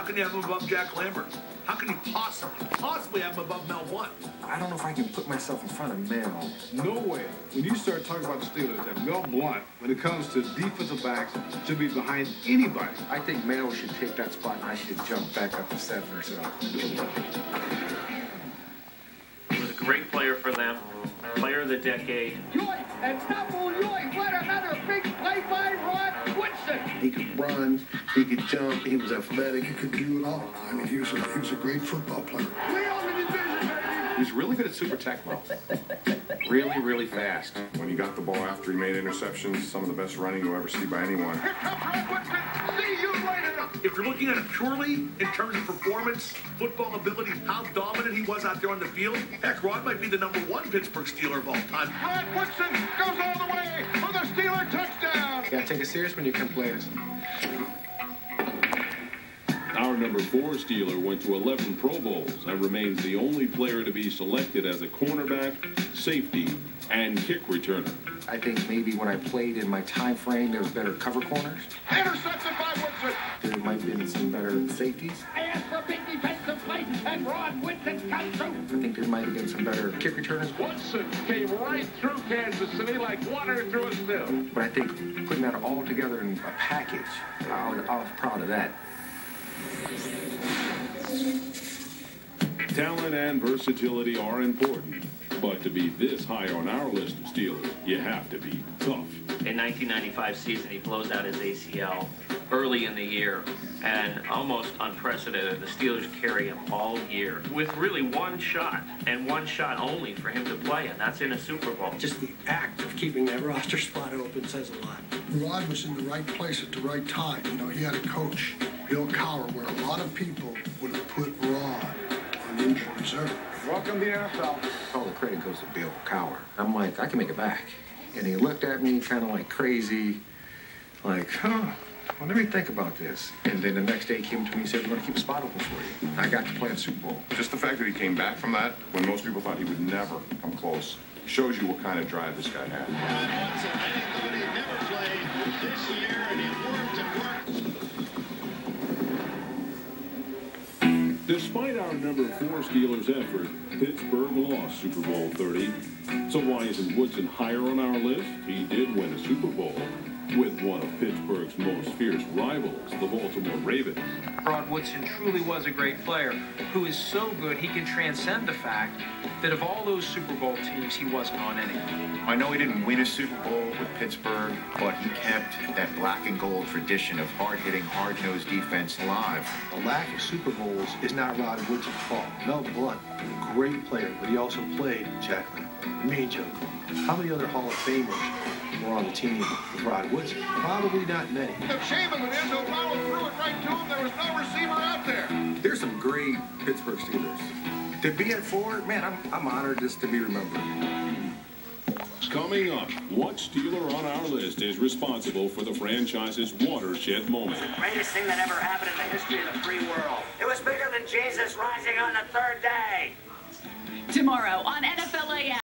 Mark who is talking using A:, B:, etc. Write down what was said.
A: How can you have him above Jack Lambert? How can you possibly have him above Mel Blunt?
B: I don't know if I can put myself in front of Mel.
C: No way. When you start talking about the Steelers, that Mel Blunt, when it comes to defensive backs, should be behind anybody.
B: I think Mel should take that spot, and I should jump back up to 7 or so.
D: He was a great player for them. Player of the decade.
E: Yoy, and double yoy. What another big play by Rod Woodson.
F: He could run, he could jump, he was athletic.
G: He could do it all. I mean, he was a great football player.
E: We own the division, baby.
H: He's really good at super techno. Really, really fast.
I: When he got the ball after he made interceptions, some of the best running you'll ever see by anyone.
E: Here comes Rod Woodson. See you later.
A: If you're looking at it purely in terms of performance, football ability, how dominant he was out there on the field, heck, Rod might be the #1 Pittsburgh Steeler of all time.
E: Rod Woodson goes all the way for the Steeler touchdown.
B: You gotta take it serious when you come play us.
J: Our #4 Steeler went to 11 Pro Bowls and remains the only player to be selected as a cornerback, safety, and kick returner.
B: I think maybe when I played in my time frame, there was better cover corners.
E: Intercepted by Woodson.
B: There might have been some better safeties.
E: I asked for a big defensive play, and Rod Woodson comes through.
B: I think there might have been some better kick returners.
K: Woodson came right through Kansas City like water through a sieve.
B: But I think putting that all together in a package, I was proud of that.
J: Talent and versatility are important, but to be this high on our list of Steelers, you have to be tough.
D: In 1995 season, he blows out his ACL early in the year, and almost unprecedented. The Steelers carry him all year with really one shot, and one shot only for him to play, and that's in a Super Bowl.
L: Just the act of keeping that roster spot open says a lot.
G: Rod was in the right place at the right time. You know, he had a coach, Bill Cowher, where a lot of people would have put Rod on injured reserve.
C: Welcome to the NFL.
B: All the credit goes to Bill Cowher. I'm like, I can make it back. And he looked at me kind of like crazy, like, well, let me think about this. And then the next day he came to me and said, we're going to keep a spot open for you. And I got to play in the Super Bowl.
I: Just the fact that he came back from that, when most people thought he would never come close, shows you what kind of drive this guy had.
E: Anybody never played this year, and it worked and worked.
J: Despite our #4 Steelers effort, Pittsburgh lost Super Bowl 30. So why isn't Woodson higher on our list? He did win a Super Bowl with one of Pittsburgh's most fierce rivals, the Baltimore Ravens.
M: Rod Woodson truly was a great player who is so good he can transcend the fact that of all those Super Bowl teams, he wasn't on any.
N: I know he didn't win a Super Bowl with Pittsburgh, but he kept that black and gold tradition of hard-hitting, hard-nosed defense alive.
F: The lack of Super Bowls is not Rod Woodson's fault. Mel Blunt, a great player, but he also played Jack Lambert, Mean Joe. How many other Hall of Famers were on the team with Rod Woodson? Probably not many.
E: The shame of it is, O'Donnell threw it right to him. There was no receiver out there.
B: There's some great Pittsburgh Steelers. To be at 4, man, I'm honored just to be remembered.
J: Coming up, what Steeler on our list is responsible for the franchise's watershed moment?
O: Greatest thing that ever happened in the history of the free world. It was bigger than Jesus rising on the third day.
P: Tomorrow on NFL